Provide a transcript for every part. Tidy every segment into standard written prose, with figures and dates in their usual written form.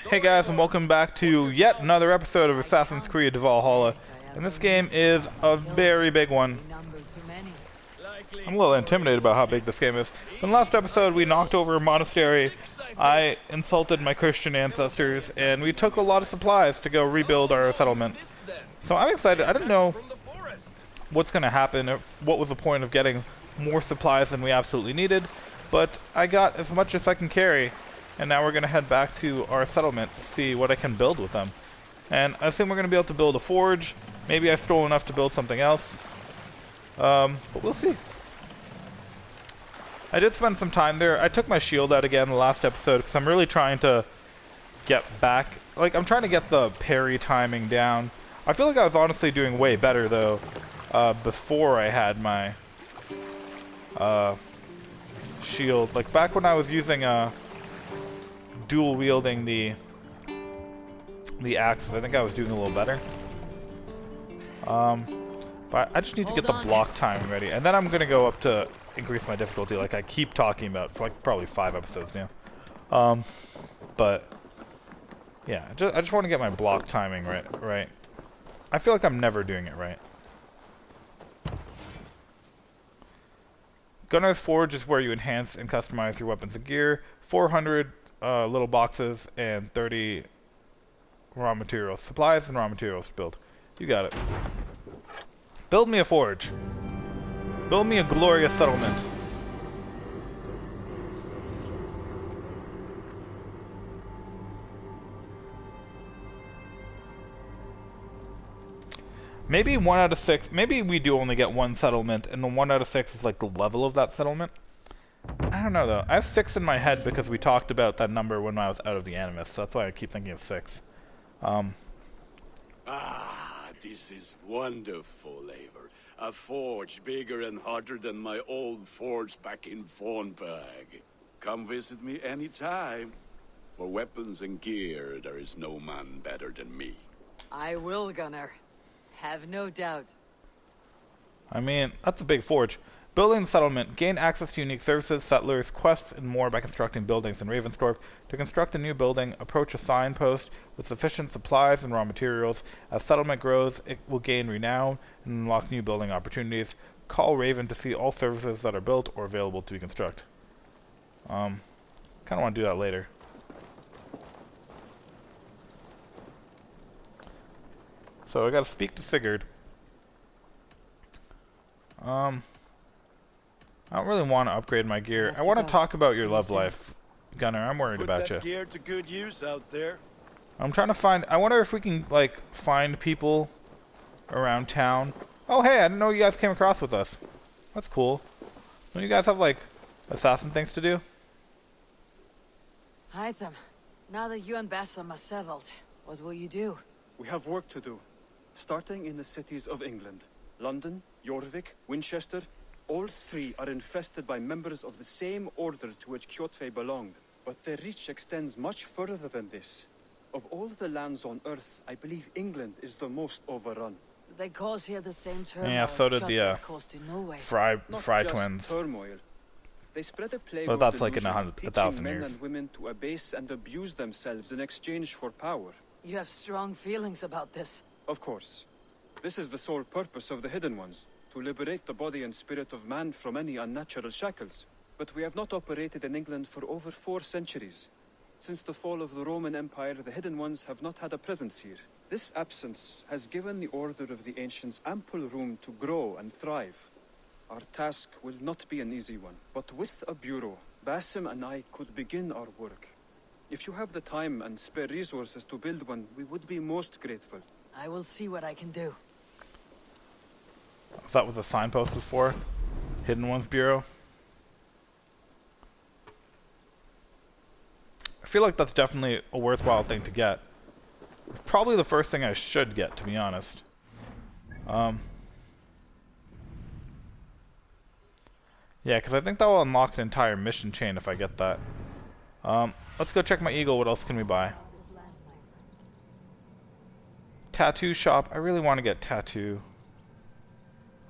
Hey guys, and welcome back to yet another episode of Assassin's Creed Valhalla. And this game is a very big one. I'm a little intimidated about how big this game is. In the last episode, we knocked over a monastery, I insulted my Christian ancestors, and we took a lot of supplies to go rebuild our settlement. So I'm excited. I didn't know what's going to happen, or what was the point of getting more supplies than we absolutely needed, but I got as much as I can carry. And now we're going to head back to our settlement to see what I can build with them. And I assume we're going to be able to build a forge. Maybe I stole enough to build something else. But we'll see. I did spend some time there. I took my shield out again the last episode because I'm really trying to get back. Like, I'm trying to get the parry timing down. I feel like I was honestly doing way better, though, before I had my shield. Like, back when I was using dual wielding the axes, I think I was doing a little better. But I just need to get the block timing ready, and then I'm gonna go up to increase my difficulty, like I keep talking about for like probably 5 episodes now. But yeah, I just want to get my block timing right. I feel like I'm never doing it right. Gunner's Forge is where you enhance and customize your weapons and gear. 400 little boxes and 30 raw materials. Supplies and raw materials to build. You got it. Build me a forge. Build me a glorious settlement. Maybe 1 out of 6. Maybe we do only get 1 settlement, and the 1 out of 6 is like the level of that settlement. I don't know though. I have 6 in my head because we talked about that number when I was out of the Animus, so that's why I keep thinking of 6. This is wonderful, Eivor. A forge bigger and harder than my old forge back in Fornberg. Come visit me anytime. For weapons and gear, there is no man better than me. I will, Gunner. Have no doubt. I mean, that's a big forge. Building the settlement. Gain access to unique services, settlers, quests, and more by constructing buildings in Ravensthorpe. To construct a new building, approach a signpost with sufficient supplies and raw materials. As settlement grows, it will gain renown and unlock new building opportunities. Call Raven to see all services that are built or available to be construct. Kind of want to do that later. So I gotta speak to Sigurd. I don't really want to upgrade my gear. I want to talk about your love life, Gunner. I'm worried about you. Put that gear to good use out there. I'm trying to find... I wonder if we can, like, find people around town. Oh, hey, I didn't know you guys came across with us. That's cool. Don't you guys have, like, assassin things to do? Hytham, now that you and Bassam are settled, what will you do? We have work to do. Starting in the cities of England. London, Jorvik, Winchester. All 3 are infested by members of the same order to which Kjotve belonged. But their reach extends much further than this. Of all the lands on Earth, I believe England is the most overrun. Do they cause here the same turmoil? Yeah, so did the caused in Norway? Fry Not twins. just turmoil. They spread a plague But of that's like in delusion, 1,000 men years. and women to abase and abuse themselves in exchange for power. You have strong feelings about this. Of course. This is the sole purpose of the Hidden Ones, to liberate the body and spirit of man from any unnatural shackles. But we have not operated in England for over 4 centuries. Since the fall of the Roman Empire, the Hidden Ones have not had a presence here. This absence has given the Order of the Ancients ample room to grow and thrive. Our task will not be an easy one, but with a bureau, Basim and I could begin our work. If you have the time and spare resources to build one, we would be most grateful. I will see what I can do. Is that what the signpost is for? Hidden Ones Bureau? I feel like that's definitely a worthwhile thing to get. It's probably the first thing I should get, to be honest. Yeah, because I think that will unlock an entire mission chain if I get that. Let's go check my eagle. What else can we buy? Tattoo shop. I really want to get tattoo.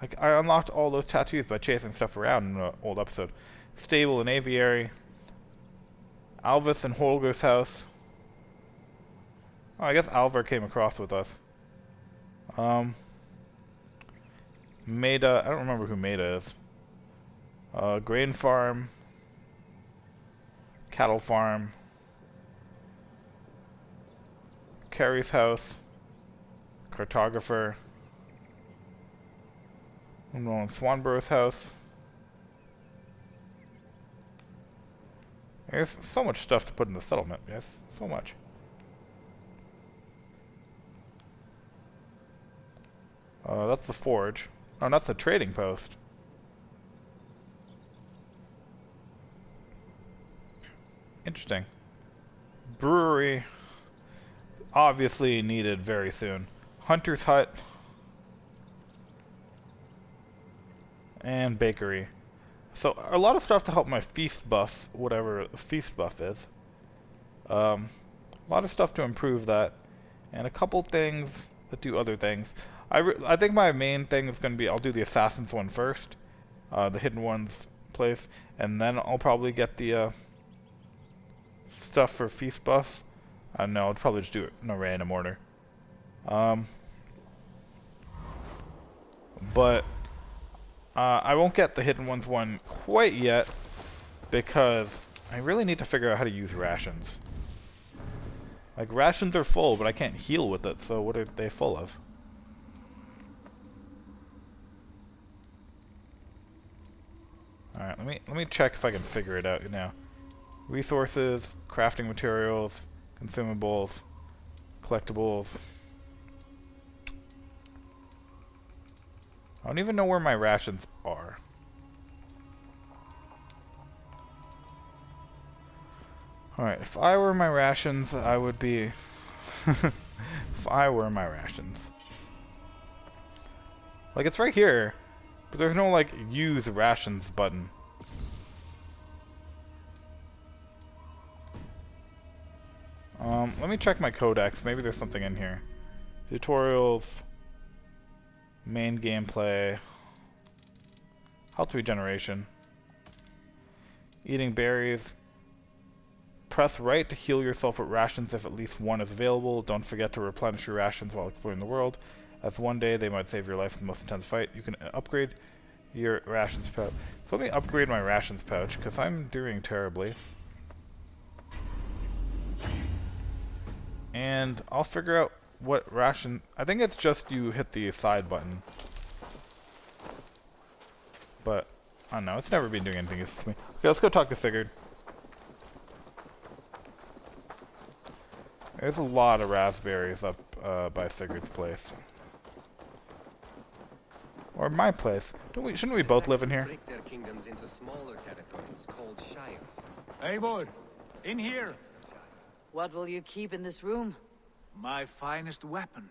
Like, I unlocked all those tattoos by chasing stuff around in an old episode. Stable and aviary. Alvis and Holger's house. Oh, I guess Eivor came across with us. Maida, I don't remember who Maida is. Grain farm, cattle farm, Carrie's house, cartographer, I'm going Swanborough's house. There's so much stuff to put in the settlement, yes, so much. That's the forge. Oh, that's the trading post. Interesting. Brewery. Obviously needed very soon. Hunter's hut. And bakery. So, a lot of stuff to help my feast buff, whatever feast buff is. A lot of stuff to improve that. And a couple things that do other things. I think my main thing is going to be, I'll do the Assassins one first. The Hidden Ones place. And then I'll probably get the stuff for feast buffs. No, I'll probably just do it in a random order. But I won't get the Hidden Ones one quite yet because I really need to figure out how to use rations. Like, rations are full, but I can't heal with it, so what are they full of? Alright, let me check if I can figure it out now. Resources, crafting materials, consumables, collectibles. I don't even know where my rations are. Alright, if I were my rations, I would be... if I were my rations. Like, it's right here, but there's no, like, use rations button. Let me check my codex. Maybe there's something in here. Tutorials. Main gameplay. Health regeneration. Eating berries. Press right to heal yourself with rations if at least one is available. Don't forget to replenish your rations while exploring the world, as one day they might save your life in the most intense fight. You can upgrade your rations pouch. So let me upgrade my rations pouch, because I'm doing terribly. And I'll figure out what ration... I think it's just you hit the side button. But, I don't know, it's never been doing anything useful to me. Okay, let's go talk to Sigurd. There's a lot of raspberries up by Sigurd's place. Or my place. Shouldn't we both live in here? Break their kingdoms into smaller territories called shires. Eivor, in here! What will you keep in this room? My finest weapon.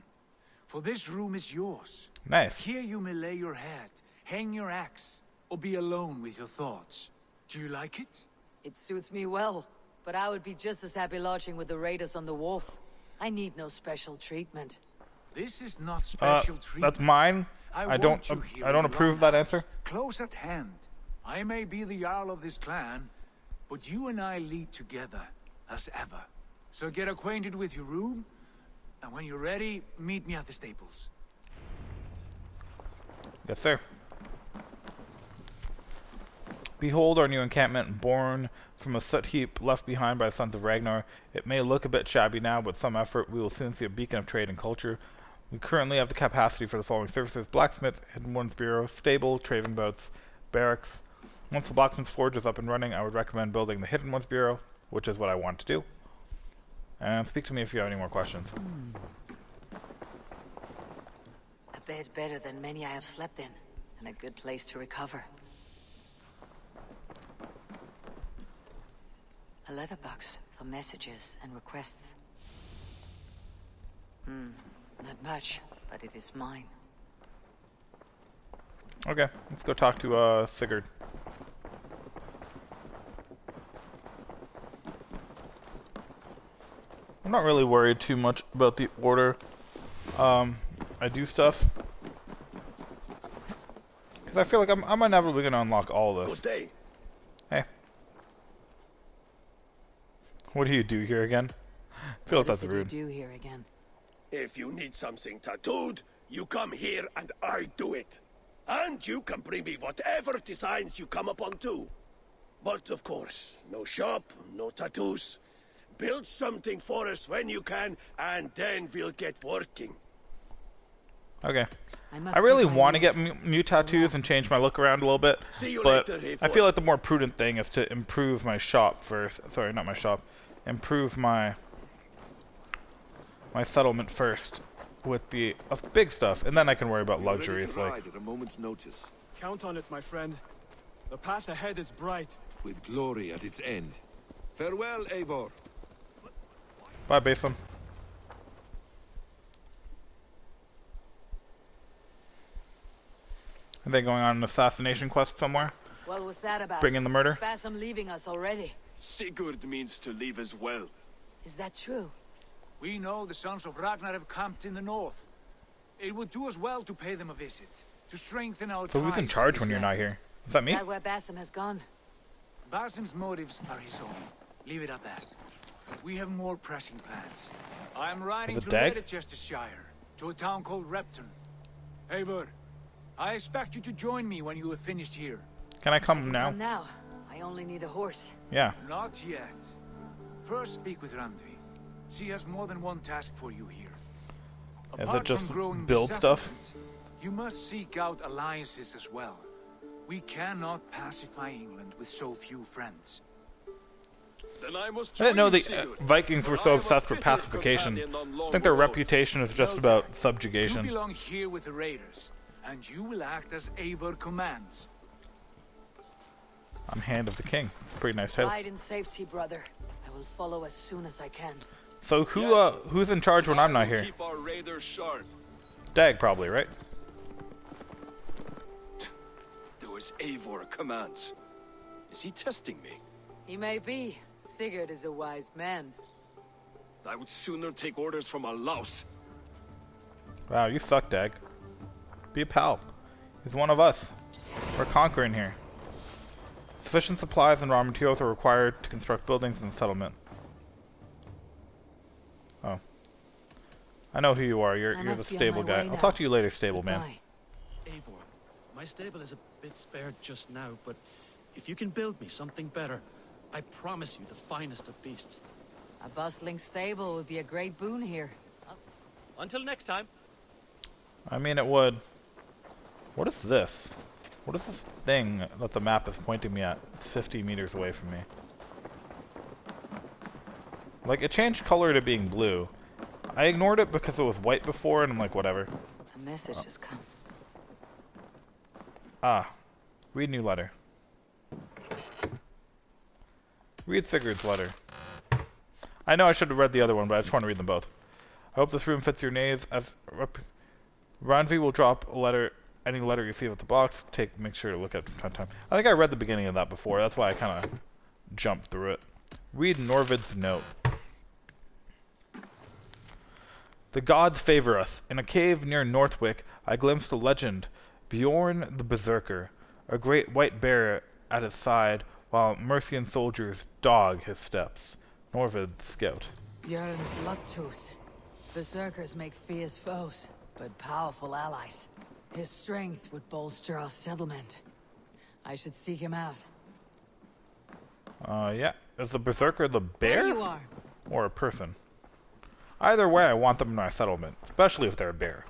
For this room is yours. Nice. Here you may lay your head, hang your axe, or be alone with your thoughts. Do you like it? It suits me well, but I would be just as happy lodging with the raiders on the wharf. I need no special treatment. This is not special treatment. That's mine. I don't approve that answer. Close at hand. I may be the Jarl of this clan, but you and I lead together, as ever. So get acquainted with your room, and when you're ready, meet me at the stables. Yes, sir. Behold our new encampment, born from a soot heap left behind by the sons of Ragnar. It may look a bit shabby now, but with some effort we will soon see a beacon of trade and culture. We currently have the capacity for the following services: blacksmith, hidden ones bureau, stable, trading boats, barracks. Once the blacksmith's forge is up and running, I would recommend building the hidden ones bureau, which is what I want to do. And speak to me if you have any more questions. A bed better than many I have slept in, and a good place to recover. A letterbox for messages and requests. Not much, but it is mine. Okay, let's go talk to Sigurd. I'm not really worried too much about the order I do stuff, because I feel like I'm inevitably going to unlock all of this. Good day. Hey. What do you do here again? I feel like What that's is it you rude. do here again? If you need something tattooed, you come here and I do it. And you can bring me whatever designs you come upon too. But of course, no shop, no tattoos. Build something for us when you can, and then we'll get working. Okay. must I really take my want to leave. get new tattoos and change my look around a little bit, See you but later, I Eivor. feel like the more prudent thing is to improve my shop first. Sorry, not my shop. Improve my settlement first with the big stuff, and then I can worry about luxuries like. At a moment's notice, Count on it, my friend. The path ahead is bright. with glory at its end. Farewell, Eivor. Bye, Batham. Are they going on an assassination quest somewhere? What was that about? Bring in the murder? Spasm leaving us already. Sigurd means to leave as well. Is that true? We know the sons of Ragnar have camped in the north. It would do us well to pay them a visit, to strengthen our So who's in ties to charge this when you're land. not here? Is that me? Is that where Basim has gone? Basim's motives are his own. Leave it at that. We have more pressing plans. I am riding Is it to Dag? Leicestershire, to a town called Repton. Eivor, I expect you to join me when you have finished here. Can I come now? Come now. I only need a horse. Yeah. Not yet. First speak with Randvi. She has more than one task for you here. Is it Apart just from growing build the stuff? settlement, you must seek out alliances as well. We cannot pacify England with so few friends. Then I must I didn't know join you, the Sigurd. Vikings were For so I am a obsessed with fitter pacification. companion on I long think their roads. reputation is just Well about done. You subjugation. belong here with the raiders, and you will act as Eivor commands. I'm Hand of the King. Pretty nice title. Ride in safety, brother. I will follow as soon as I can. So who Yes. who's in charge when I'm not I will here? Keep our raiders sharp. Dag probably, right? Do as Eivor commands. Is he testing me? He may be. Sigurd is a wise man. I would sooner take orders from a louse. Wow, you suck, Dag. Be a pal. He's one of us. We're conquering here. Sufficient supplies and raw materials are required to construct buildings and settlement. Oh. I know who you are. You're the must be on stable my guy. way I'll now. talk to you later, stable man. Goodbye. Eivor, my stable is a bit spared just now, but if you can build me something better, I promise you the finest of beasts. A bustling stable would be a great boon here. Until next time. I mean, it would. What is this? What is this thing that the map is pointing me at? It's 50 meters away from me. Like, it changed color to being blue. I ignored it because it was white before, and I'm like, whatever. A message has come. Ah. Read new letter. Read Sigurd's letter. I know I should have read the other one, but I just want to read them both. I hope this room fits your needs. As Randvi will drop a letter, any letter you receive at the box. Make sure to look at it from time to time. I think I read the beginning of that before. That's why I kind of jumped through it. Read Norvid's note. The gods favor us. In a cave near Northwick, I glimpsed a legend. Bjorn the Berserker, a great white bear at his side, while Mercian soldiers dog his steps. Norvid, scout. Björn Bloodtooth. Berserkers make fierce foes, but powerful allies. His strength would bolster our settlement. I should seek him out. Yeah. Is the Berserker the bear? There you are. Or a person? Either way, I want them in my settlement, especially if they're a bear.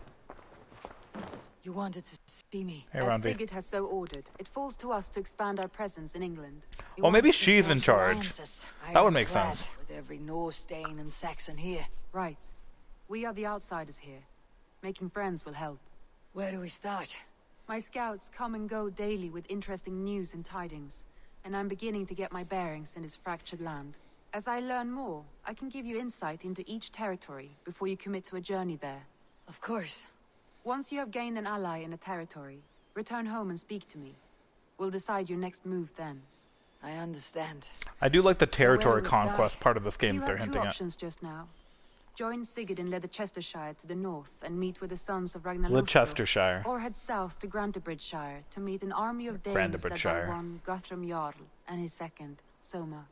You wanted to see me. Hey, As Randvi. Sigurd has so ordered, it falls to us to expand our presence in England. He Well, maybe wants to she's in forge charge. alliances, That would make ironclad, sense. With every Norse, Dane, and Saxon here. Right. We are the outsiders here. Making friends will help. Where do we start? My scouts come and go daily with interesting news and tidings, and I'm beginning to get my bearings in this fractured land. As I learn more, I can give you insight into each territory before you commit to a journey there. Of course. Once you have gained an ally in a territory, return home and speak to me. We'll decide your next move then. I understand. I do like the So where territory do we conquest start? part of this game You that they're have two hinting at. options just now. Join Sigurd in Leicestershire to the north and meet with the sons of Ragnar Leicestershire. or head south to Grantebridgeshire to meet an army of Danes led by Grantebridgeshire. one Guthrum Jarl and his second, Soma.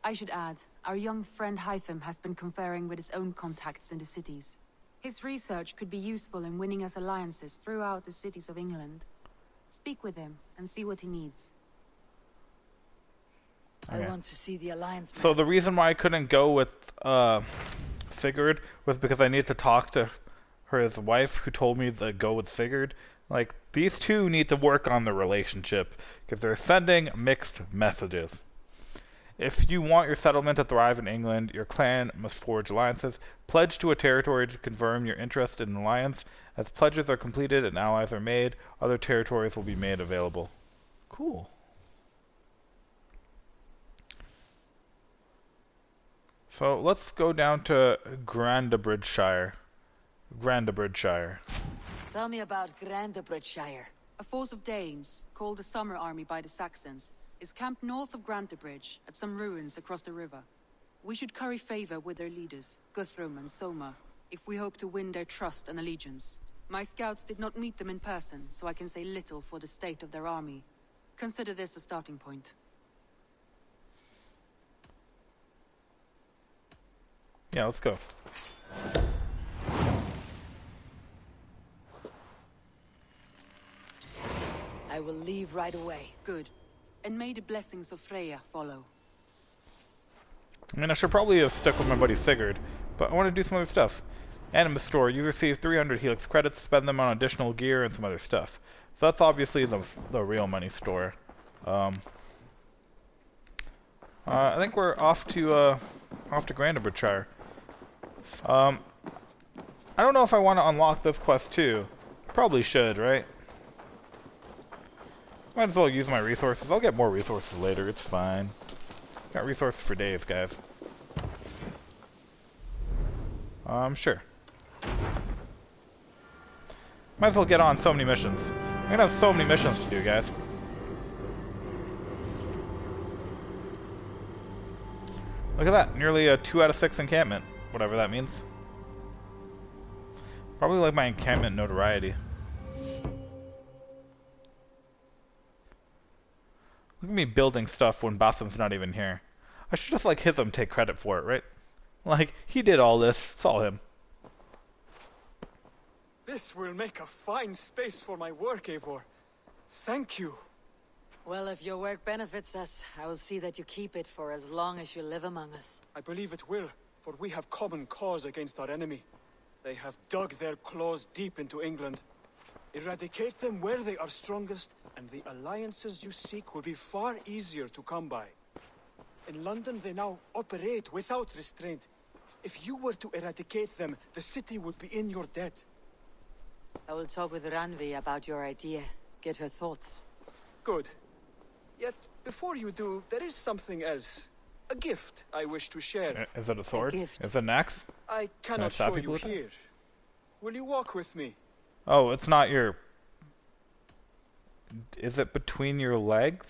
I should add, our young friend Hytham has been conferring with his own contacts in the cities. His research could be useful in winning us alliances throughout the cities of England. Speak with him and see what he needs. I want to see the alliance. So the reason why I couldn't go with Sigurd was because I need to talk to his wife, who told me to go with Sigurd. Like, these two need to work on the relationship because they're sending mixed messages. If you want your settlement to thrive in England, your clan must forge alliances. Pledge to a territory to confirm your interest in an alliance. As pledges are completed and allies are made, other territories will be made available. Cool. So let's go down to Grandabridgeshire. Tell me about Grandabridgeshire. A force of Danes, called the Summer Army by the Saxons, is camped north of Grantebridge at some ruins across the river. We should curry favor with their leaders, Guthrum and Soma, if we hope to win their trust and allegiance. My scouts did not meet them in person, so I can say little for the state of their army. Consider this a starting point. Yeah, let's go. I will leave right away. Good. And may the blessings of Freya follow. I mean, I should probably have stuck with my buddy Sigurd, but I want to do some other stuff. Animus store, you receive 300 Helix credits, spend them on additional gear and some other stuff. So that's obviously the real money store. I think we're off to Grandabridgeshire. I don't know if I want to unlock this quest too. Probably should, right? Might as well use my resources. I'll get more resources later, it's fine. Got resources for days, guys. Sure. Might as well get on so many missions. I'm gonna have so many missions to do, guys. Look at that, nearly a 2 out of 6 encampment, whatever that means. Probably like my encampment notoriety. Look at me building stuff when Batham's not even here. I should just like Hytham take credit for it, right? Like, he did all this, it's all him. This will make a fine space for my work, Eivor. Thank you. Well, if your work benefits us, I will see that you keep it for as long as you live among us. I believe it will, for we have common cause against our enemy. They have dug their claws deep into England. Eradicate them where they are strongest, and the alliances you seek will be far easier to come by. In London, they now operate without restraint. If you were to eradicate them, the city would be in your debt. I will talk with Randvi about your idea. Get her thoughts. Good. Yet, before you do, there is something else. A gift I wish to share. Is it a sword? A gift. Is it an axe? I cannot show you here. Will you walk with me? Oh, it's not your... Is it between your legs?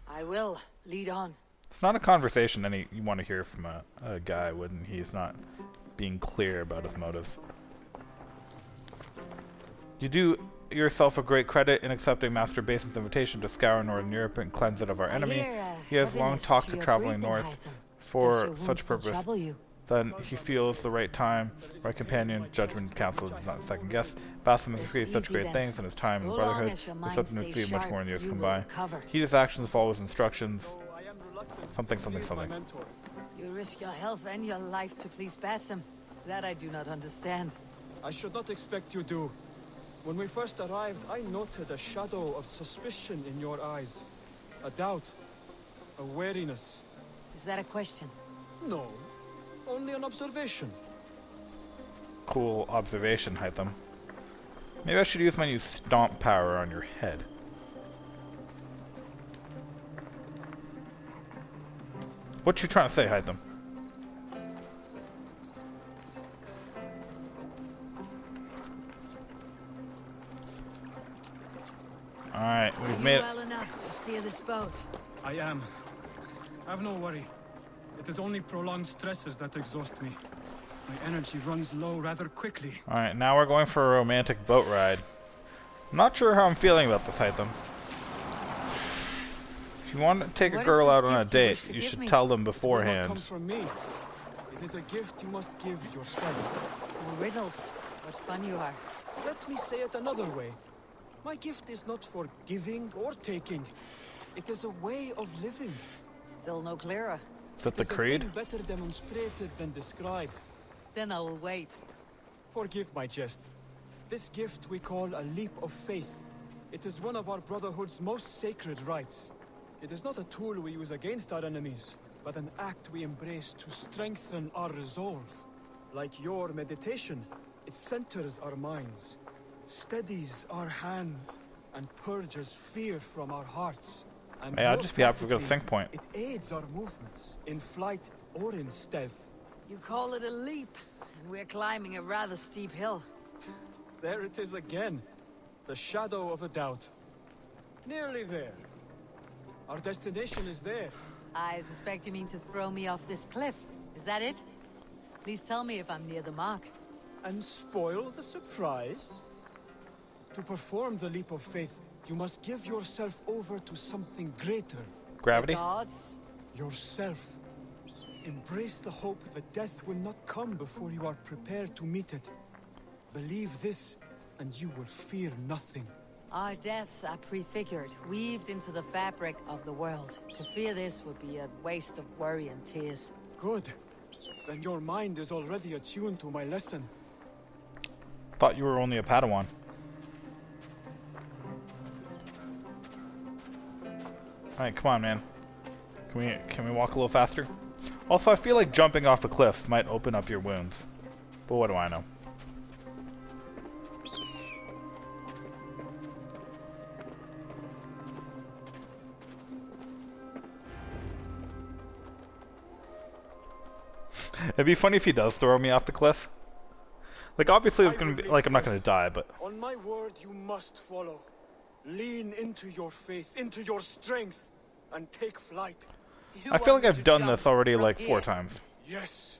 I will. Lead on. It's not a conversation you want to hear from a guy when he's not being clear about his motives. You do yourself a great credit in accepting Master Basin's invitation to scour Northern Europe and cleanse it of our enemy. He has long talked of traveling north for such purpose. Then he feels the right time, right companion, judgment, counsel does not second guess. Basim has created such great things in his time in Brotherhood, with something to see much more in years come by. Heed his actions, follow his instructions. Something. You risk your health and your life to please Basim. That I do not understand. I should not expect you do. When we first arrived, I noted a shadow of suspicion in your eyes. A doubt. A wariness. Is that a question? No. Only an observation. Cool observation, Hytham. Maybe I should use my new stomp power on your head. What you trying to say, Hytham? Alright, we've made it. Well enough to steer this boat. I am. Have no worry. It is only prolonged stresses that exhaust me. My energy runs low rather quickly. Alright, now we're going for a romantic boat ride. I'm not sure how I'm feeling about this, Hytham. If you want to take a What is girl this out on a gift you wish date, to you give should me? tell them It will not beforehand. come from me. It is a gift you must give yourself. More riddles. What fun you are. Let me say it another way. My gift is not for giving or taking. It is a way of living. Still no clearer. Is that the It is a Creed? thing better demonstrated than described. Then I will wait. Forgive my jest. This gift we call a leap of faith. It is one of our Brotherhood's most sacred rites. It is not a tool we use against our enemies, but an act we embrace to strengthen our resolve. Like your meditation, it centers our minds, steadies our hands, and purges fear from our hearts. And May I more just be happy to go to practically, sync point. it aids our movements, in flight or in stealth. You call it a leap, and we're climbing a rather steep hill. There it is again. The shadow of a doubt. Nearly there. Our destination is there. I suspect you mean to throw me off this cliff. Is that it? Please tell me if I'm near the mark. And spoil the surprise? To perform the leap of faith, you must give yourself over to something greater. Gravity? Gods? Yourself. Embrace the hope that death will not come before you are prepared to meet it. Believe this, and you will fear nothing. Our deaths are prefigured, weaved into the fabric of the world. To fear this would be a waste of worry and tears. Good. Then your mind is already attuned to my lesson. Thought you were only a Padawan. Alright, come on, man. Can we walk a little faster? Also, I feel like jumping off a cliff might open up your wounds. But what do I know? It'd be funny if he does throw me off the cliff. Like, obviously it's gonna be, like, I'm not gonna die, but... On my word, you must follow. Lean into your faith, into your strength, and take flight. You I feel want like me to I've done jump this already, from like, 4 here? times. Yes.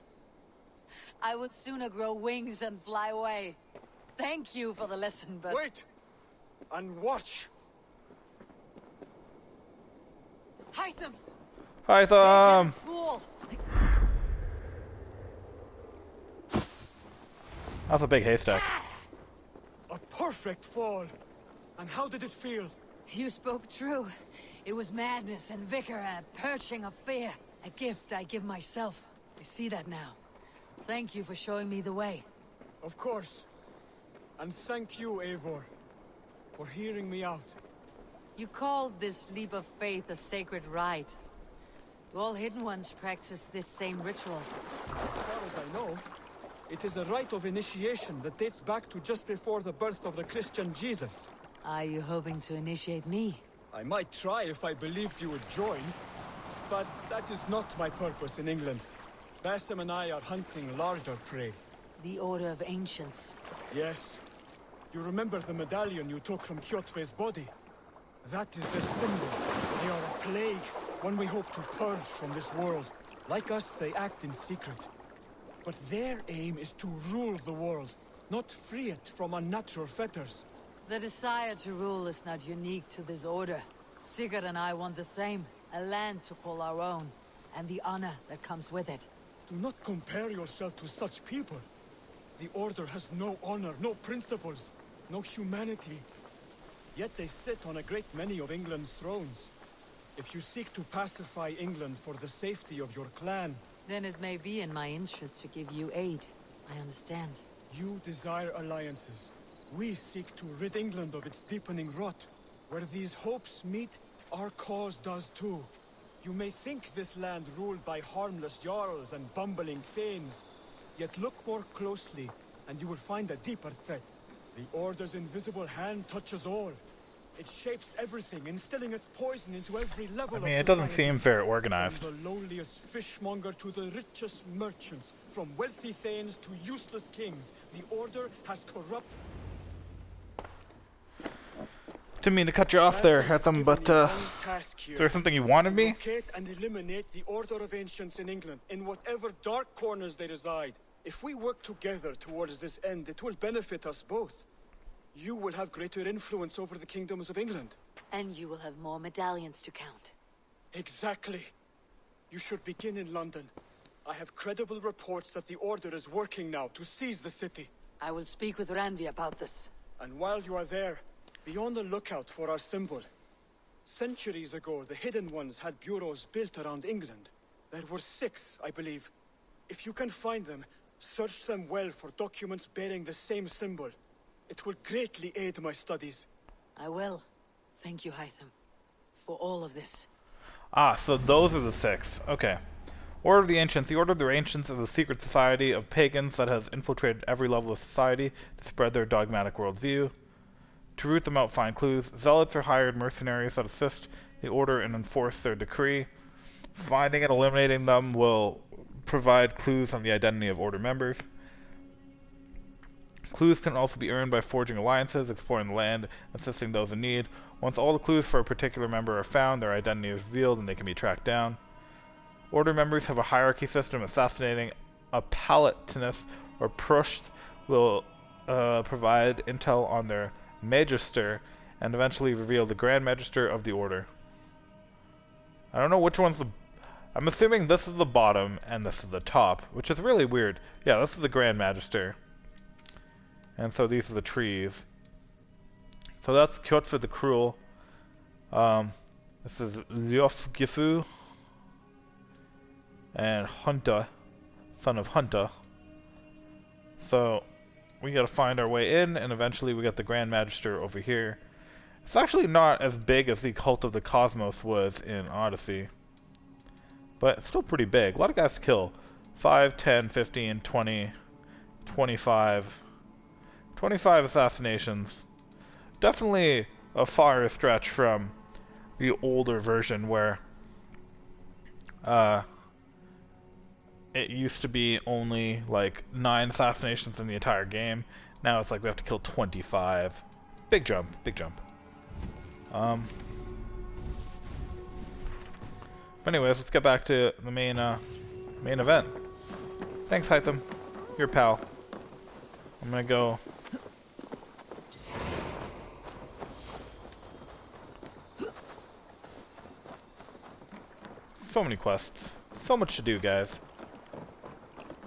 I would sooner grow wings and fly away. Thank you for the lesson, but... Wait! And watch! Hytham! Hytham! Fool! That's a big haystack. A perfect fall! And how did it feel? You spoke true. It was madness and vigor and a purging of fear. A gift I give myself. I see that now. Thank you for showing me the way. Of course. And thank you, Eivor, for hearing me out. You called this leap of faith a sacred rite. Do all Hidden Ones practice this same ritual? As far as I know, it is a rite of initiation that dates back to just before the birth of the Christian Jesus. Are you hoping to initiate me? I might try if I believed you would join, but that is not my purpose in England. Basim and I are hunting larger prey. The Order of Ancients. Yes. You remember the medallion you took from Kjotve's body? That is their symbol. They are a plague, one we hope to purge from this world. Like us, they act in secret. But their aim is to rule the world, not free it from unnatural fetters. The desire to rule is not unique to this order. Sigurd and I want the same. A land to call our own, and the honor that comes with it. Do not compare yourself to such people. The Order has no honor, no principles, no humanity. Yet they sit on a great many of England's thrones. If you seek to pacify England for the safety of your clan... Then it may be in my interest to give you aid. I understand. You desire alliances. We seek to rid England of its deepening rot. Where these hopes meet, our cause does too. You may think this land ruled by harmless jarls and bumbling thanes. Yet look more closely, and you will find a deeper threat. The Order's invisible hand touches all. It shapes everything, instilling its poison into every level of society. It doesn't seem very organized. From the lowliest fishmonger to the richest merchants, from wealthy thanes to useless kings, the Order has corrupt... Didn't mean to cut you off there, Hytham, but, is there something you wanted me? Locate and eliminate the Order of Ancients in England, in whatever dark corners they reside. If we work together towards this end, it will benefit us both. You will have greater influence over the kingdoms of England. And you will have more medallions to count. Exactly. You should begin in London. I have credible reports that the Order is working now to seize the city. I will speak with Randvi about this. And while you are there, be on the lookout for our symbol. Centuries ago, the Hidden Ones had bureaus built around England. There were 6, I believe. If you can find them, search them well for documents bearing the same symbol. It will greatly aid my studies. I will. Thank you, Hytham, for all of this. Ah, so those are the 6. Okay. Order of the Ancients. The Order of the Ancients is a secret society of pagans that has infiltrated every level of society to spread their dogmatic worldview. To root them out, find clues. Zealots are hired mercenaries that assist the Order and enforce their decree. Finding and eliminating them will provide clues on the identity of Order members. Clues can also be earned by forging alliances, exploring the land, assisting those in need. Once all the clues for a particular member are found, their identity is revealed and they can be tracked down. Order members have a hierarchy system. Assassinating a Palatinus or Prust will provide intel on their Magister and eventually reveal the Grand Magister of the Order. I don't know which one's the... I'm assuming this is the bottom and this is the top, which is really weird. Yeah, this is the Grand Magister. And so these are the trees. So that's Kjotve the Cruel. This is Ljofgifu. And Hunta, son of Hunta. So we gotta find our way in, and eventually we got the Grand Magister over here. It's actually not as big as the Cult of the Cosmos was in Odyssey, but it's still pretty big. A lot of guys to kill. 5, 10, 15, 20, 25. 25 assassinations. Definitely a far stretch from the older version where it used to be only like 9 assassinations in the entire game. Now it's like we have to kill 25. Big jump, big jump. But anyways, let's get back to the main event. Thanks, Hytham. Your pal. I'm gonna go. So many quests. So much to do, guys.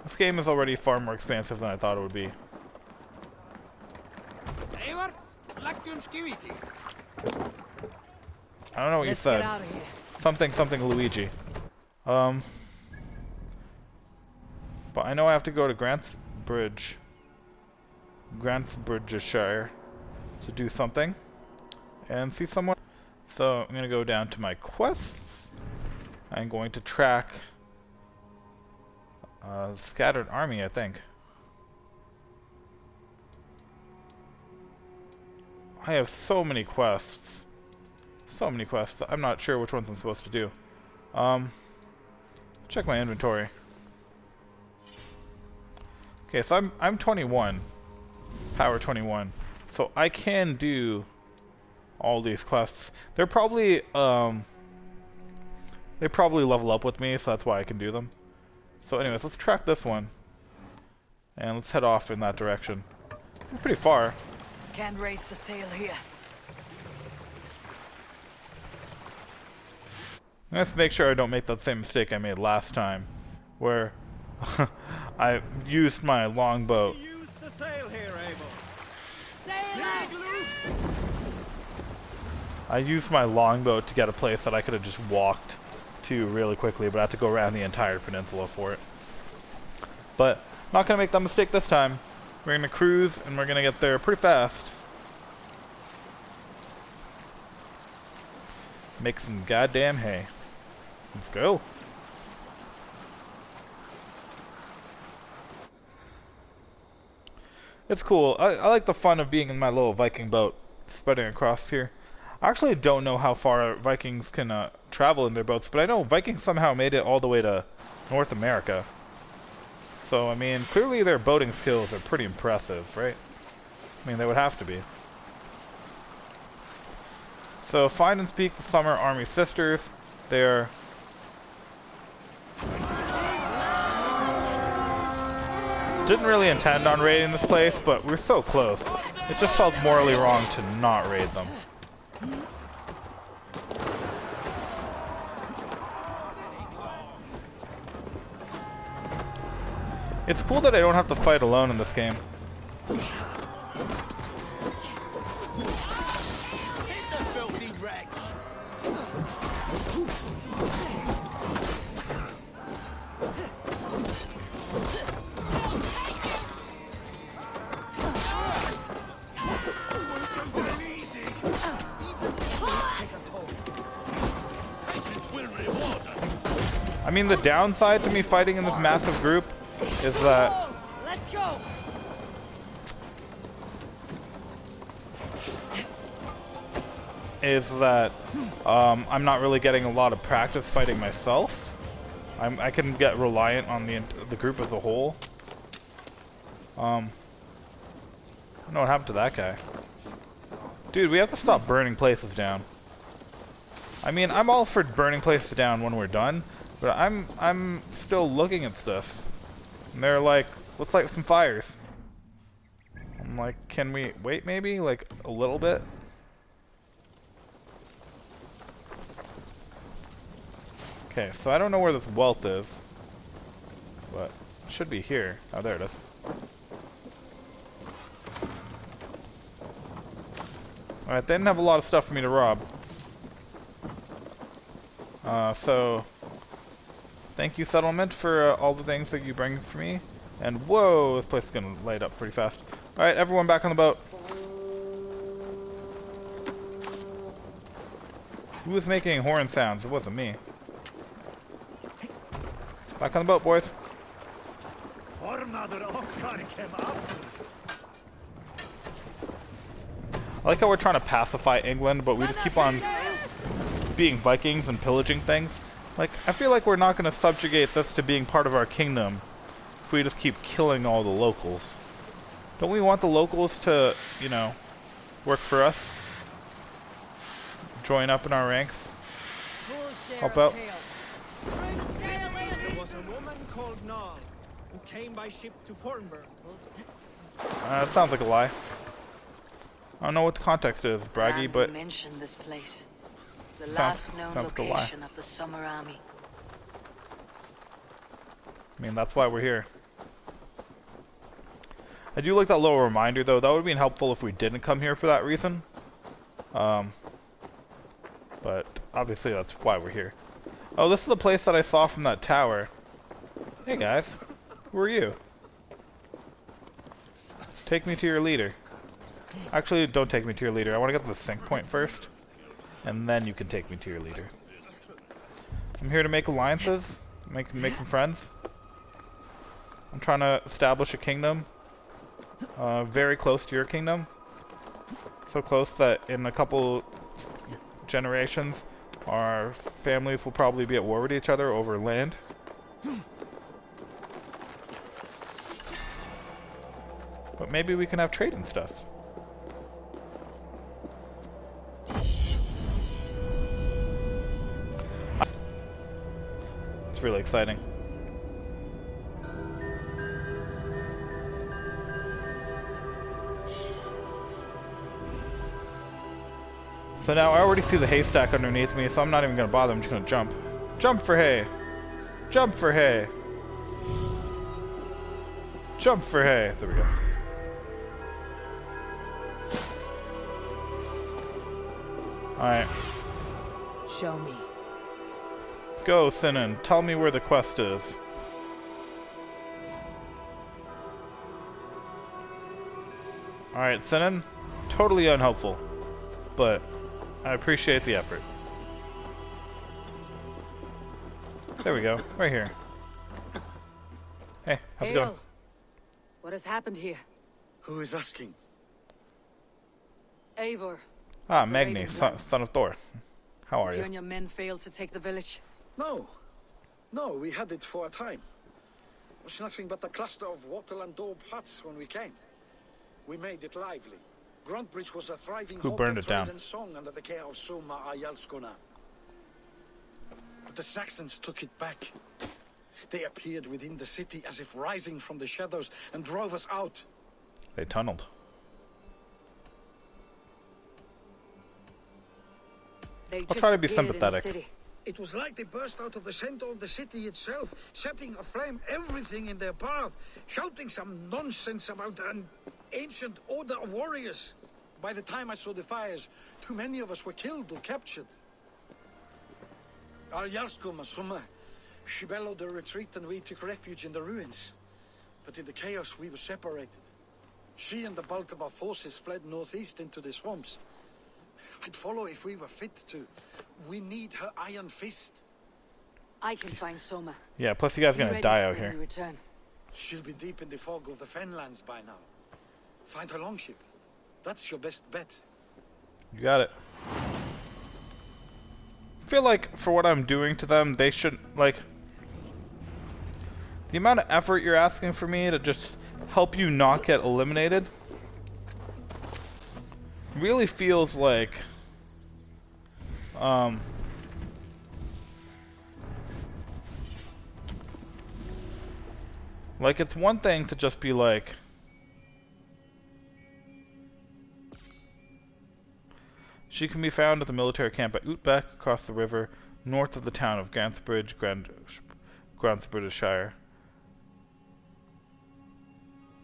This game is already far more expansive than I thought it would be. Eivor, I don't know what you said. Get out of here. Something Luigi. But I know I have to go to Grantsbridgeshire to do something and see someone. So I'm gonna go down to my quests. I'm going to track Scattered Army, I think. I have so many quests. So many quests. I'm not sure which ones I'm supposed to do. Check my inventory. Okay, so I'm 21. Power 21. So I can do all these quests. They're probably they probably level up with me, so that's why I can do them. So anyways, let's track this one. And let's head off in that direction. It's pretty far. Can't raise the sail here. Let's make sure I don't make that same mistake I made last time, where I used my longboat. Use the sail here, Eivor. Sail out! I used my longboat to get a place that I could have just walked to really quickly, but I had to go around the entire peninsula for it. But not gonna make that mistake this time. We're gonna cruise and we're gonna get there pretty fast. Make some goddamn hay. Let's go. It's cool. I like the fun of being in my little Viking boat, spreading across here. I actually don't know how far Vikings can travel in their boats, but I know Vikings somehow made it all the way to North America. So, I mean, clearly their boating skills are pretty impressive, right? I mean, they would have to be. So, find and speak the Summer Army Sisters. They're... Didn't really intend on raiding this place, but we're so close. It just felt morally wrong to not raid them. It's cool that I don't have to fight alone in this game. Hit the filthy wretch! I mean, the downside to me fighting in this massive group is that Let's go. I'm not really getting a lot of practice fighting myself. I can get reliant on the group as a whole. I don't know what happened to that guy. Dude, we have to stop burning places down. I mean, I'm all for burning places down when we're done, but I'm still looking at stuff. And they're like, looks like some fires. I'm like, can we wait maybe? Like, a little bit? Okay, so I don't know where this wealth is, but it should be here. Oh, there it is. Alright, they didn't have a lot of stuff for me to rob. So thank you, settlement, for all the things that you bring for me. And whoa, this place is gonna light up pretty fast. Alright, everyone back on the boat. Who was making horn sounds? It wasn't me. Back on the boat, boys. I like how we're trying to pacify England, but we just keep on being Vikings and pillaging things. Like, I feel like we're not going to subjugate this to being part of our kingdom if we just keep killing all the locals. Don't we want the locals to, you know, work for us? Join up in our ranks? Help out? There was a woman called Nal who came by ship to Fornburg. That sounds like a lie. I don't know what the context is, braggy, but Mention this place. The sounds last known like a lie. location of the Summer Army. I mean, that's why we're here. I do like that little reminder, though. That would have been helpful if we didn't come here for that reason. But obviously that's why we're here. Oh, this is the place that I saw from that tower. Hey guys, who are you? Take me to your leader. Actually, don't take me to your leader. I want to get to the sync point first, and then you can take me to your leader. I'm here to make alliances, make some friends. I'm trying to establish a kingdom, very close to your kingdom. So close that in a couple generations, our families will probably be at war with each other over land. But maybe we can have trade and stuff. It's really exciting. So now I already see the haystack underneath me, so I'm not even going to bother. I'm just going to jump. Jump for hay! Jump for hay! Jump for hay! There we go. Alright. Show me. Go, Sinan. Tell me where the quest is. Alright, Sinan. Totally unhelpful. But I appreciate the effort. There we go. Right here. Hey, how's it going? What has happened here? Who is asking? Eivor. Ah, Magni, son of Thor. How are You you? and your men failed to take the village. No. No, we had it for a time. It was nothing but a cluster of wattle and daub huts when we came. We made it lively. Gruntbridge was a thriving Who hope burned of it down? trade and song under the care of Soma Ayalskona. But the Saxons took it back. They appeared within the city as if rising from the shadows and drove us out. They tunneled. They I'll just try to be appeared in the sympathetic. city. It was like they burst out of the center of the city itself, setting aflame everything in their path, shouting some nonsense about an ancient order of warriors. By the time I saw the fires, too many of us were killed or captured. Our Jarlskum, Summa, she bellowed a retreat and we took refuge in the ruins. But in the chaos we were separated. She and the bulk of our forces fled northeast into the swamps. I'd follow if we were fit to. We need her iron fist. I can find Soma. Yeah, plus you guys are gonna die out here. Return. She'll be deep in the fog of the Fenlands by now. Find her longship. That's your best bet. You got it. I feel like for what I'm doing to them, they shouldn't, like, the amount of effort you're asking for me to just help you not get eliminated really feels like it's one thing to just be like, she can be found at the military camp at Utbeck, across the river, north of the town of Granthbridge, Granthbridgeshire.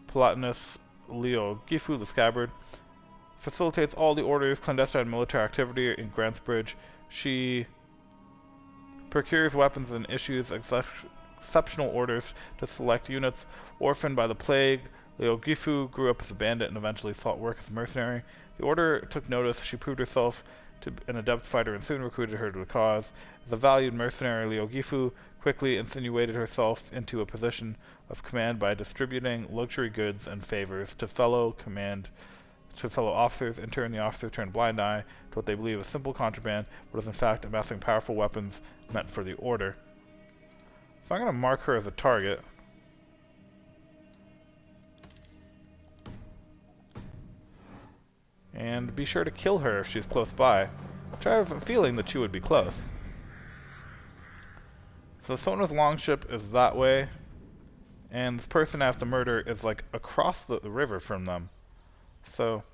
Plotinus Leo Gifu, the Scabbard, facilitates all the order's clandestine military activity in Granthbridge. She procures weapons and issues exceptional orders to select units. Orphaned by the plague, Leo Gifu grew up as a bandit and eventually sought work as a mercenary. The order took notice. She proved herself to be an adept fighter and soon recruited her to the cause. As a valued mercenary, Leo Gifu quickly insinuated herself into a position of command by distributing luxury goods and favors to fellow officers. In turn, the officers turn a blind eye to what they believe is simple contraband, but is in fact amassing powerful weapons meant for the order. So I'm going to mark her as a target. And be sure to kill her if she's close by, which I have a feeling that she would be close. So Sona's longship is that way, and this person I have to murder is like across the river from them. So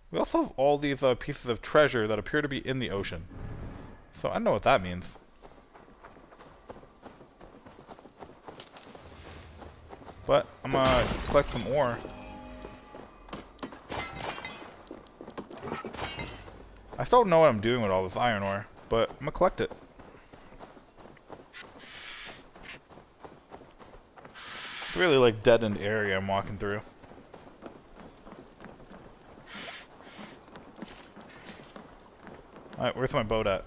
we also have all these pieces of treasure that appear to be in the ocean. So I know what that means. But I'm gonna collect some ore. I still don't know what I'm doing with all this iron ore, but I'm gonna collect it. It's really like dead-end area I'm walking through. Alright, where's my boat at?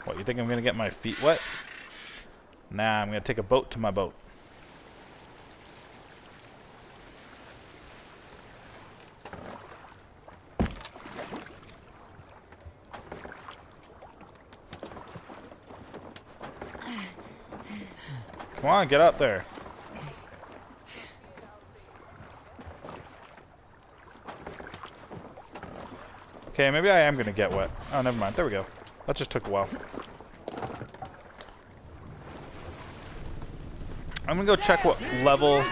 What, you think I'm gonna get my feet wet? Nah, I'm gonna take a boat to my boat. Come on, get up there. Okay, maybe I am gonna get wet. Oh, never mind. There we go. That just took a while. I'm gonna go check what level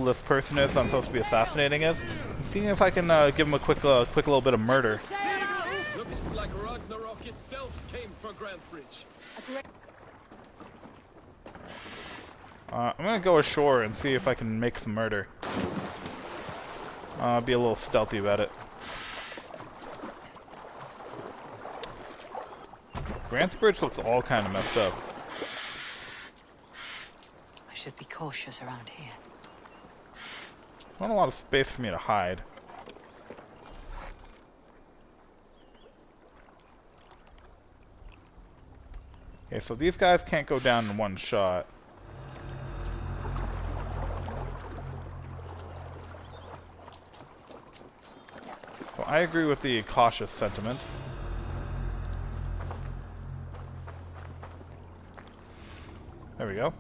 this person is I'm supposed to be assassinating is. Seeing if I can give him a quick little bit of murder. Looks like Ragnarok itself came for Granthbridge. I'm gonna go ashore and see if I can make some murder. Be a little stealthy about it. Granthbridge looks all kind of messed up. I should be cautious around here. Not a lot of space for me to hide. Okay, so these guys can't go down in one shot. So I agree with the cautious sentiment. There we go.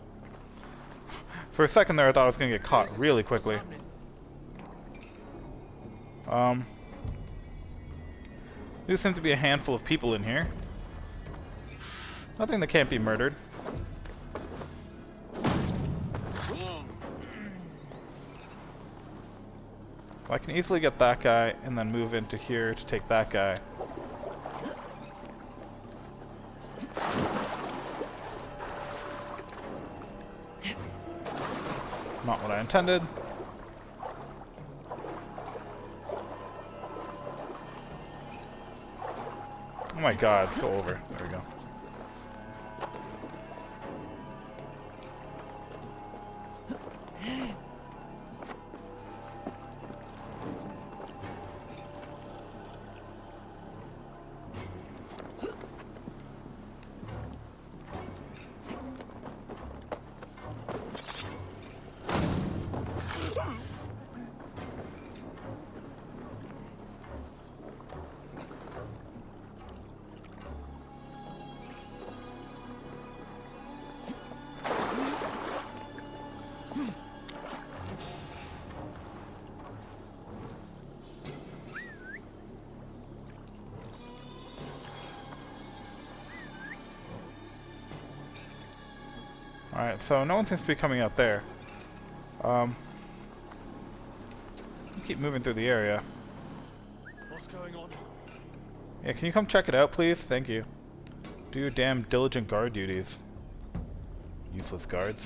For a second there I thought I was going to get caught really quickly. There seems to be a handful of people in here. Nothing that can't be murdered. I can easily get that guy and then move into here to take that guy. Not what I intended. Oh my god, go over. There we go. Alright, so no one seems to be coming out there. Keep moving through the area. What's going on? Yeah, can you come check it out, please? Thank you. Do your damn diligent guard duties. Useless guards.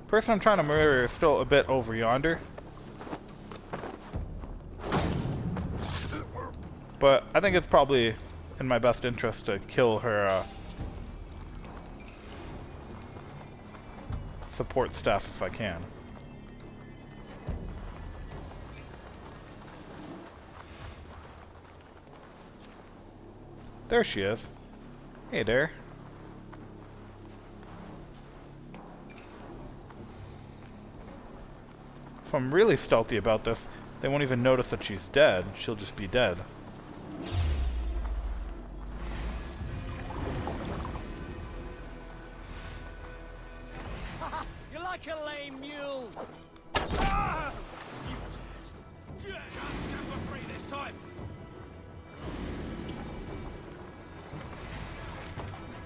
Person I'm trying to murder is still a bit over yonder. But I think it's probably in my best interest to kill her, support staff if I can. There she is. Hey there. If I'm really stealthy about this, they won't even notice that she's dead. She'll just be dead. You're like a lame mule. You can't for free this time.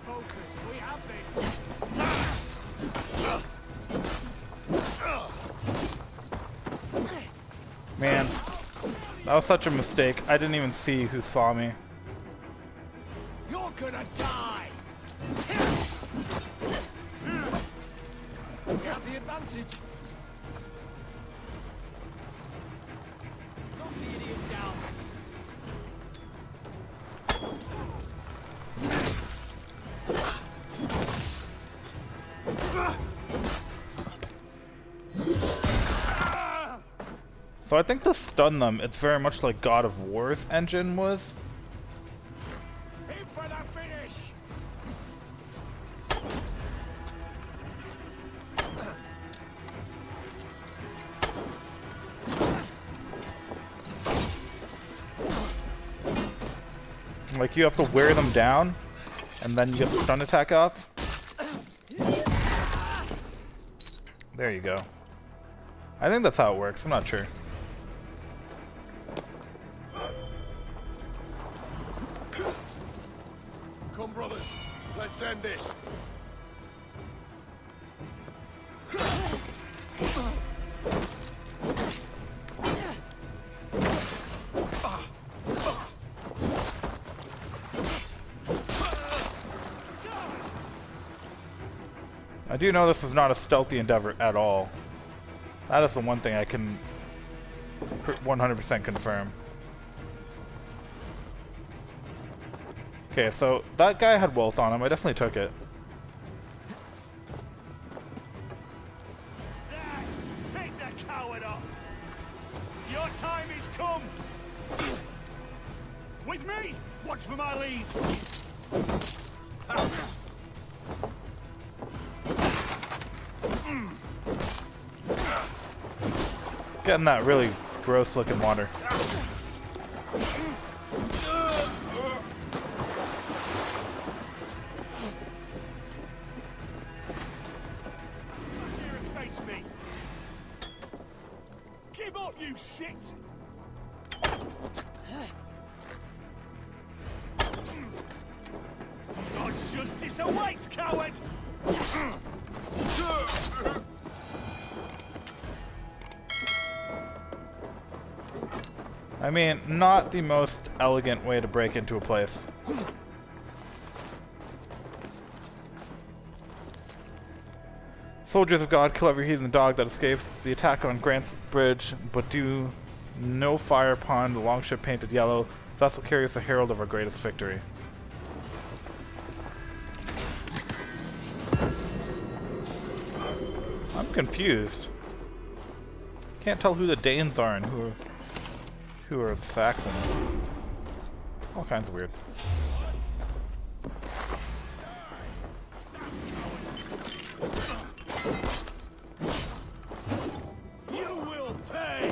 Focus, we have this. Man, that was such a mistake. I didn't even see who saw me. You're gonna die. We have the advantage. Knock the idiot down. So I think to stun them, it's very much like God of War's engine was. Aim for the finish. Like you have to wear them down, and then you get the stun attack off. There you go. I think that's how it works, I'm not sure. Come, brothers. Let's end this. I do know this is not a stealthy endeavor at all. That is the one thing I can 100% confirm. Okay, so that guy had wealth on him. I definitely took it. There! Pick the coward up! Your time is come! With me! Watch for my lead! Get in that really gross looking water. Here and face me! Give up, you shit! God's just Justice awaits, coward! I mean, not the most elegant way to break into a place. Soldiers of God, kill every heathen dog that escapes the attack on Grant's Bridge, but do no fire upon the longship painted yellow. The vessel carries the herald of our greatest victory. I'm confused. Can't tell who the Danes are and who are the Saxons. All kinds of weird. You will pay!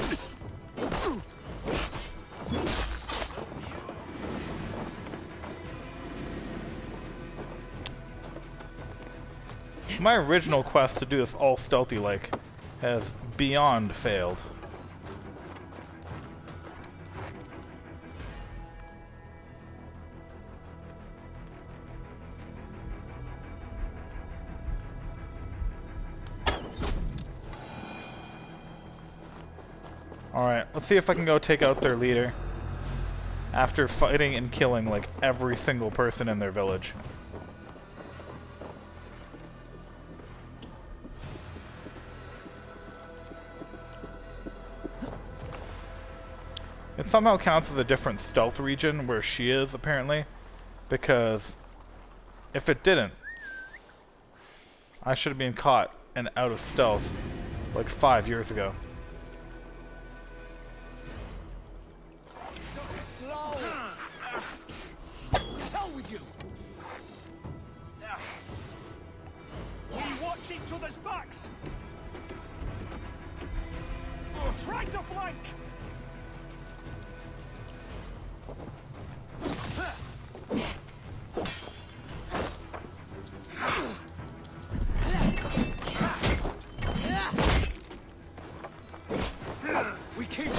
My original quest to do this all stealthy like has beyond failed. Alright, let's see if I can go take out their leader after fighting and killing like every single person in their village. It somehow counts as a different stealth region where she is, apparently, because if it didn't, I should have been caught and out of stealth like 5 years ago. Hell with you! We watch each other's backs! Try to flank! We keep.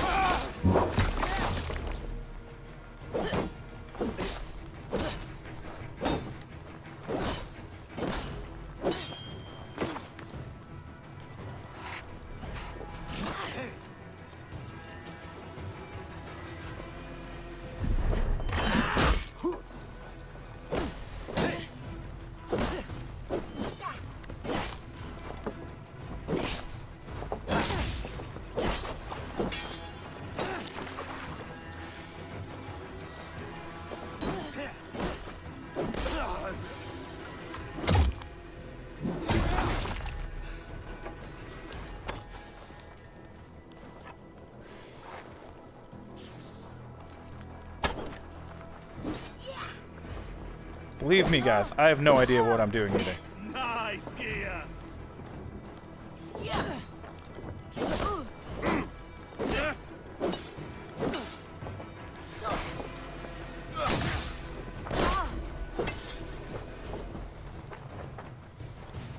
Believe me, guys, I have no idea what I'm doing either. Nice gear.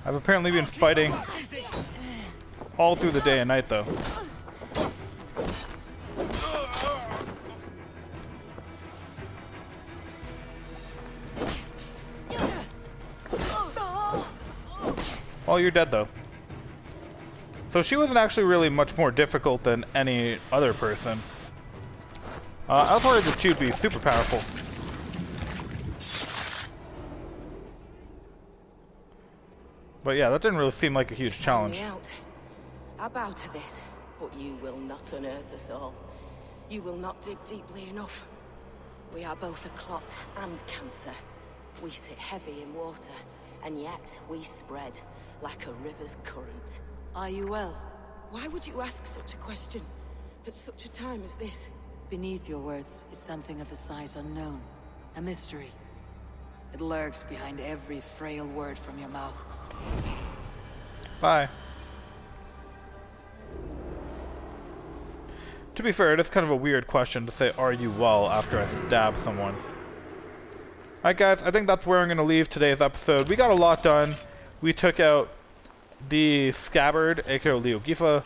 I've apparently been fighting all through the day and night, though. Oh, you're dead, though. So she wasn't actually really much more difficult than any other person. I was worried that she would be super powerful. But yeah, that didn't really seem like a huge challenge. Out. I bow to this, but you will not unearth us all. You will not dig deeply enough. We are both a clot and cancer. We sit heavy in water, and yet we spread like a river's current. Are you well? Why would you ask such a question at such a time as this? Beneath your words is something of a size unknown. A mystery. It lurks behind every frail word from your mouth. Bye. To be fair, it is kind of a weird question to say, are you well, after I stab someone. Alright guys, I think that's where I'm going to leave today's episode. We got a lot done. We took out the Scabbard, aka Leogifa.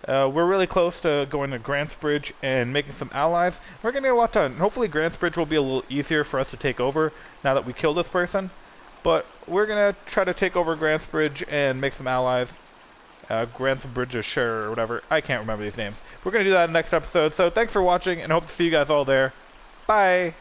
We're really close to going to Grant's Bridge and making some allies. We're going to get a lot done. Hopefully Grant's Bridge will be a little easier for us to take over now that we killed this person. But we're gonna try to take over Granthbridge and make some allies. Granthbridgeshire or whatever. I can't remember these names. We're gonna do that in the next episode. So thanks for watching, and hope to see you guys all there. Bye!